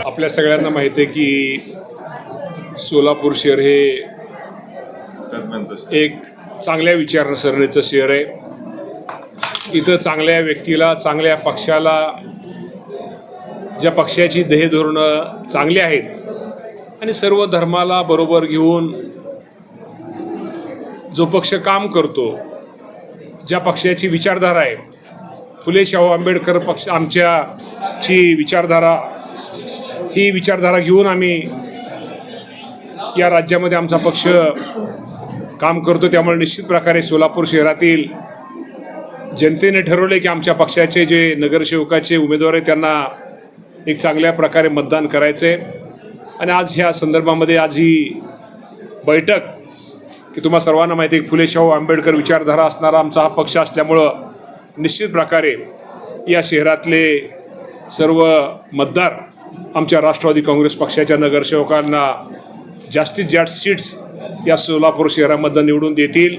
आपल्या सगळ्यांना माहिती आहे की सोलापूर शहर हे एक चांगल्या विचारसरणीचं शहर आहे. इथं चांगल्या व्यक्तीला, चांगल्या पक्षाला, ज्या पक्षाची ध्येय धोरणं चांगली आहेत आणि सर्व धर्माला बरोबर घेऊन जो पक्ष काम करतो, ज्या पक्षाची विचारधारा आहे, फुले शाहू आंबेडकर पक्ष आमच्याची विचारधारा, ही विचारधारा घेऊन आम्ही या राज्यामध्ये आमचा पक्ष काम करतो. त्यामुळे निश्चित प्रकारे सोलापूर शहरातील जनतेने ठरवले की आमच्या पक्षाचे जे नगरसेवकाचे उमेदवार आहेत त्यांना एक चांगल्या प्रकारे मतदान करायचं आहे. आणि आज ह्या संदर्भामध्ये आज ही बैठक की तुम्हा सर्वांना माहिती आहे, फुले शाहू आंबेडकर विचारधारा असणारा आमचा हा पक्ष असल्यामुळं निश्चित प्रकारे या शहरातले सर्व मतदार आमच्या राष्ट्रवादी काँग्रेस पक्षाच्या नगरसेवकांना जास्तीत जास्त सीट्स या सोलापूर शहरामधून निवडून देतील.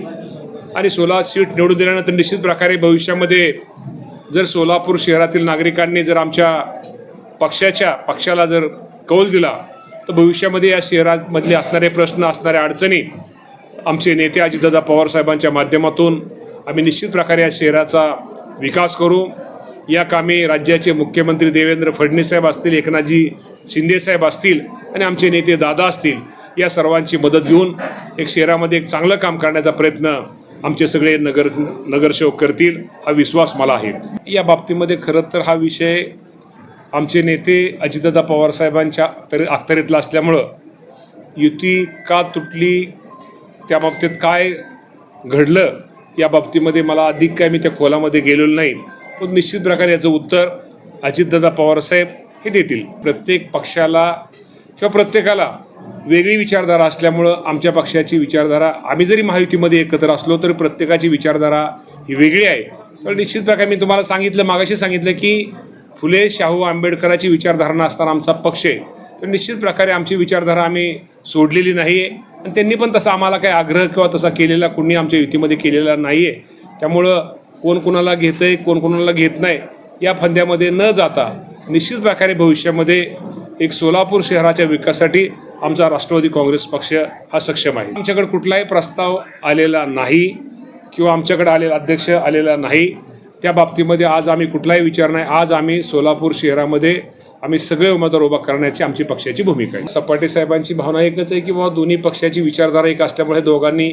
आणि 16 सीट निवडून दिल्यानंतर निश्चित प्रकारे भविष्यामध्ये जर सोलापूर शहरातील नागरिकांनी जर आमच्या पक्षाला जर कौल दिला तर भविष्यामध्ये या शहरामधले असणारे प्रश्न, असणाऱ्या अडचणी आमचे नेते अजितदादा पवार साहेबांच्या माध्यमातून आम्ही निश्चित प्रकारे या शहराचा विकास करू. या कामी राज्याचे मुख्यमंत्री देवेंद्र फडणवीस साहेब असतील, एकनाथजी शिंदे साहेब असतील आणि आमचे नेते दादा असतील, या सर्वांची मदत घेऊन एक शहरामध्ये एक चांगलं काम करण्याचा प्रयत्न आमचे सगळे नगरसेवक करतील, हा विश्वास मला आहे. या बाबतीमध्ये खरं तर हा विषय आमचे नेते अजितदादा पवार साहेबांच्या अखत्यारीतला असल्यामुळं युती का तुटली, त्या बाबतीत काय घडलं, या बाबतीमध्ये मला अधिक काय मी त्या खोलामध्ये गेलेलो नाही. पण निश्चित प्रकारे याचं उत्तर अजितदादा पवार साहेब हे देतील. प्रत्येक पक्षाला किंवा प्रत्येकाला वेगळी विचारधारा असल्यामुळं आमच्या पक्षाची विचारधारा, आम्ही जरी महायुतीमध्ये एकत्र असलो तरी प्रत्येकाची विचारधारा ही वेगळी आहे. तर निश्चित प्रकारे मी तुम्हाला सांगितलं, मागाशी सांगितलं की फुले शाहू आंबेडकराची विचारधारणा असताना आमचा पक्ष आहे. तर निश्चित प्रकारे आमची विचारधारा आम्ही सोडलेली नाही आहे आणि त्यांनी पण तसा आम्हाला काही आग्रह किंवा तसा केलेला कोणी आमच्या युतीमध्ये केलेला नाही आहे. त्यामुळं कोण कोणाला घेतं आहे, कोण कोणाला घेत नाही, या फंद्यामध्ये न जाता निश्चित प्रकारे भविष्यामध्ये एक सोलापूर शहराच्या विकासासाठी आमचा राष्ट्रवादी काँग्रेस पक्ष हा सक्षम आहे. आमच्याकडे कुठलाही प्रस्ताव आलेला नाही किंवा आमच्याकडे अध्यक्ष आलेला नाही. त्या बाबतीमध्ये आज आम्ही कुठलाही विचार नाही. आज आम्ही सोलापूर शहरामध्ये आम्ही सगळे उमेदवार उभा करण्याची आमची पक्षाची भूमिका आहे. सपाटे साहेबांची भावना एकच आहे की बाबा दोन्ही पक्षाची विचारधारा एक असल्यामुळे दोघांनी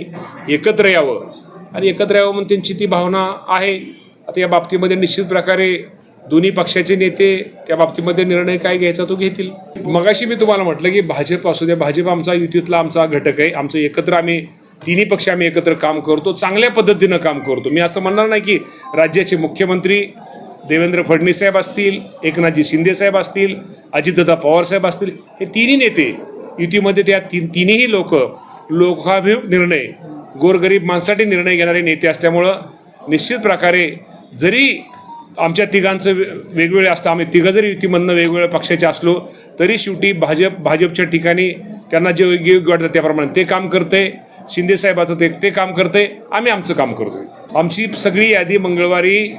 एकत्र यावं आणि एकत्र यावं म्हणून त्यांची ती भावना आहे. आता या बाबतीमध्ये निश्चित प्रकारे दोन्ही पक्षाचे नेते त्या बाबतीमध्ये निर्णय काय घ्यायचा तो घेतील. मगाशी मी तुम्हाला म्हटलं की भाजप असू द्या, भाजप आमचा युतीतला आमचा घटक आहे. आमचं एकत्र आम्ही तिन्ही पक्ष आम्ही एकत्र काम करतो, चांगल्या पद्धतीनं काम करतो. मी असं म्हणणार नाही की राज्याचे मुख्यमंत्री देवेंद्र फडणवीस साहेब असतील, एकनाथजी शिंदे साहेब असतील, अजितदादा पवार साहेब असतील, हे तिन्ही नेते युतीमध्ये त्या तिन्ही लोकाभिमुख निर्णय, गोरगरीब माणसासाठी निर्णय घेणारे नेते असल्यामुळं निश्चित प्रकारे जरी आमच्या तिघांचं वेगवेगळे असतं, आम्ही तिघं जरी युतीमधनं वेगवेगळ्या पक्षाचे असलो तरी शेवटी भाजपच्या ठिकाणी त्यांना जे योग्य वाटतं त्याप्रमाणे ते काम करते. शिंदे साहेबाचं ते काम करते, आम्ही आमचं काम करतोय. आमची सगळी यादी मंगळवारी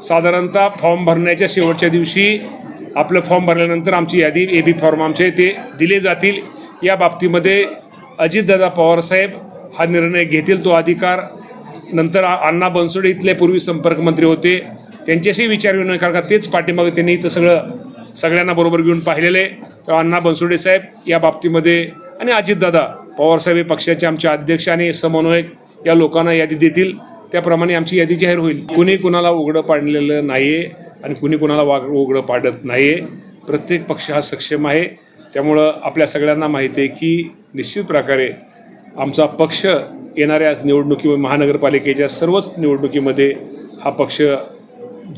साधारणतः फॉर्म भरण्याच्या शेवटच्या दिवशी आपलं फॉर्म भरल्यानंतर आमची यादी AB फॉर्म आमचे ते दिले जातील. या बाबतीमध्ये अजितदादा पवार साहेब हा निर्णय घेतील. तो अधिकार नंतर अण्णा बनसोडे इथले पूर्वी संपर्कमंत्री होते, त्यांच्याशी विचारविनिमय कारण का तेच पाठीमागे त्यांनी इथं सगळ्यांना बरोबर घेऊन पाहिलेलं आहे. तर अण्णा बनसोडे साहेब या बाबतीमध्ये आणि अजितदादा पवार साहेब पक्षाचे आमचे अध्यक्ष आणि समन्वयक या लोकांना यादी देतील, त्याप्रमाणे आमची यादी जाहीर होईल. कुणी कुणाला उघडं पाडलेलं नाही आहे आणि कुणी कुणाला उघडं पाडत नाही आहे. प्रत्येक पक्ष हा सक्षम आहे. त्यामुळं आपल्या सगळ्यांना माहिती आहे की निश्चित प्रकारे आमचा पक्ष येणाऱ्या महानगरपालिकेच्या सर्वच निवडणुकीमध्ये हा पक्ष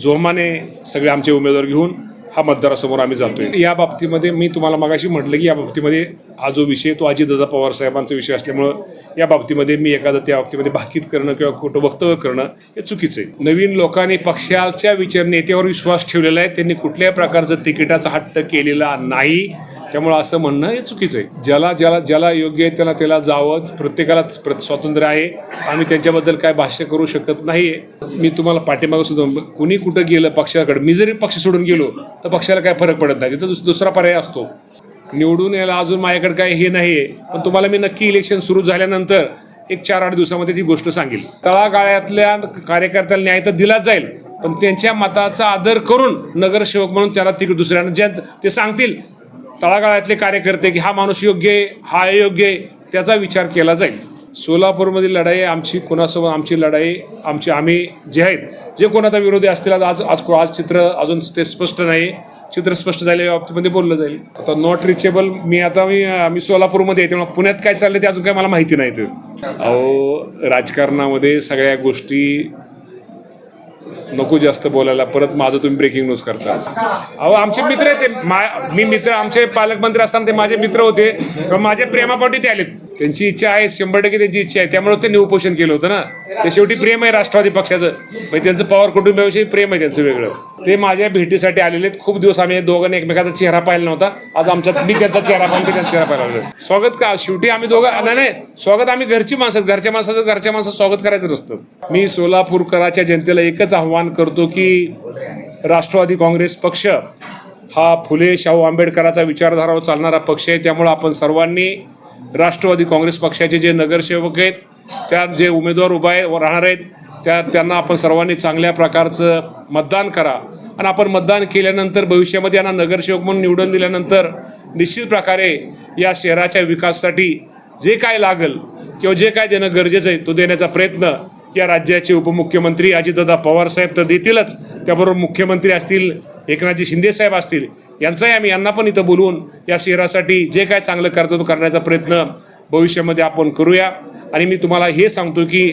जोमाने सगळे आमचे उमेदवार घेऊन हा मतदारासमोर आम्ही जातोय. या बाबतीमध्ये मी तुम्हाला मगाशी म्हटलं की या बाबतीमध्ये हा जो विषय तो अजितदादा पवार साहेबांचा विषय असल्यामुळं या बाबतीमध्ये मी एखादं त्या बाबतीमध्ये भाकीत करणं किंवा खोटं वक्तव्य करणं हे चुकीचं आहे. नवीन लोकांनी पक्षाच्या नेत्यावर विश्वास ठेवलेला आहे. त्यांनी कुठल्याही प्रकारचं तिकिटाचा हट्ट केलेला नाही. त्यामुळं असं म्हणणं हे चुकीचं आहे. ज्याला योग्य आहे त्याला जावं. प्रत्येकाला स्वातंत्र्य आहे. आम्ही त्यांच्याबद्दल काय भाष्य करू शकत नाही. मी तुम्हाला पाठीमागं सुद्धा कुणी कुठं गेलं पक्षाकडे, मी जरी पक्ष सोडून गेलो तर पक्षाला काय फरक पडत नाही. तिथं दुसरा पर्याय असतो. निवडून यायला अजून माझ्याकडे काय हे नाही आहे. पण तुम्हाला मी नक्की इलेक्शन सुरू झाल्यानंतर एक 4-8 दिवसामध्ये ती गोष्ट सांगेल. तळागाळातल्या कार्यकर्त्याला न्याय तर दिलाच जाईल, पण त्यांच्या मताचा आदर करून नगरसेवक म्हणून त्याला तिकीट दुसऱ्यांना ज्या ते सांगतील तळागाळातले कार्यकर्ते की हा माणूस योग्य आहे, हा अयोग्य आहे, त्याचा विचार केला जाईल. सोलापूरमधील लढाई आमची कोणासोबत, आमची लढाई आम्ही जे आहेत जे कोणाचा विरोधी असतील आज चित्र अजून ते स्पष्ट नाही. चित्र स्पष्ट झाले या बाबतीमध्ये बोललं जाईल. आता नॉट रिचेबल मी सोलापूरमध्ये आहे, त्यामुळे पुण्यात काय चाललं ते अजून काय मला माहिती नाही. ते राजकारणामध्ये सगळ्या गोष्टी नको जास्त बोलायला. परत माझं तुम्ही ब्रेकिंग न्यूज करता. आमचे मित्र आहेत ते. मित्र आमचे पालकमंत्री असताना ते माझे मित्र होते. माझ्या प्रेमापोटी ते आलेत. त्यांची इच्छा आहे, 100% त्यांची इच्छा आहे. त्यामुळे त्यांनी उपोषण केलं होतं ना. ते शेवटी प्रेम आहे राष्ट्रवादी पक्षाचं. म्हणजे त्यांचं पवार कुटुंबाविषयी प्रेम आहे त्यांचं वेगळं. ते माझ्या भेटीसाठी आलेले आहेत. खूप दिवस आम्ही दोघांनी एकमेकाचा चेहरा पाहिला नव्हता. आज आमच्यात मी त्यांचा चेहरा पाहिला, त्यांचा चेहरा पाहिला. स्वागत का शेवटी आम्ही दोघं नाही स्वागत आम्ही घरची माणसं, घरच्या माणसाचं स्वागत करायचं नसतं. मी सोलापूरकराच्या जनतेला एकच आव्हान करतो की राष्ट्रवादी काँग्रेस पक्ष हा फुले शाहू आंबेडकराचा विचारधारावर चालणारा पक्ष आहे. त्यामुळं आपण सर्वांनी राष्ट्रवादी काँग्रेस पक्षाचे जे नगरसेवक आहेत, त्या जे उमेदवार राहणार आहेत त्यांना आपण सर्वांनी चांगल्या प्रकारचं मतदान करा. आणि आपण मतदान केल्यानंतर भविष्यामध्ये यांना नगरसेवक म्हणून निवडून दिल्यानंतर निश्चित प्रकारे या शहराच्या विकासासाठी जे काय लागेल किंवा जे काय देणं गरजेचं आहे तो देण्याचा प्रयत्न या राज्याचे उपमुख्यमंत्री अजितदादा पवार साहेब तर देतीलच. त्याबरोबर मुख्यमंत्री असतील, एकनाथजी शिंदे साहेब असतील, यांना पण इथं बोलवून या शहरासाठी जे काय चांगलं करतो तो करण्याचा प्रयत्न भविष्यामध्ये आपण करूया. आणि मी तुम्हाला हे सांगतो की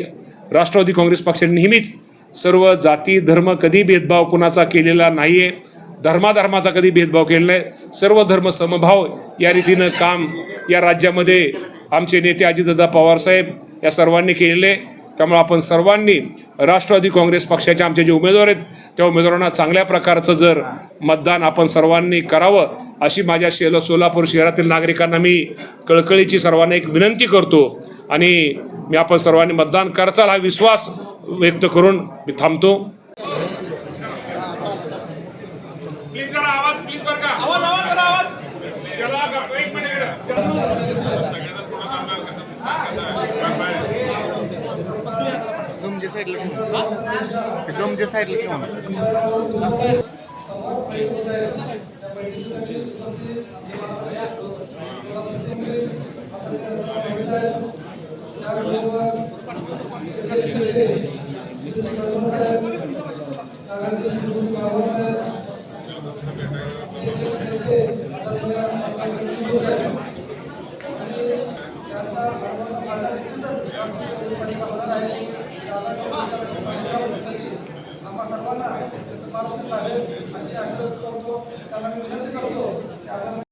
राष्ट्रवादी काँग्रेस पक्षाने नेहमीच सर्व जाती धर्म कधी भेदभाव कुणाचा केलेला नाही आहे. धर्माचा कधी भेदभाव केलेला नाही. सर्व धर्म समभाव या रीतीनं काम या राज्यामध्ये आमचे नेते अजितदादा पवार साहेब या सर्वांनी केलेले. त्यामुळे आपण सर्वांनी राष्ट्रवादी काँग्रेस पक्षाचे आमचे जे उमेदवार आहेत त्या उमेदवारांना चांगल्या प्रकारचं जर मतदान आपण सर्वांनी करावं अशी माझ्या सोलापूर शहरातील नागरिकांना मी कळकळीची सर्वांना एक विनंती करतो. आणि मी आपण सर्वांनी मतदान करचाल हा विश्वास व्यक्त करून मी थांबतो. प्लीज जरा आवाज प्लीज बरं का. आवाज चला का एक मिनिट. एकदम साईडला आम्हा सर्वांना अशी आशीर्वाद करतो. त्यांना मी विनंती करतो.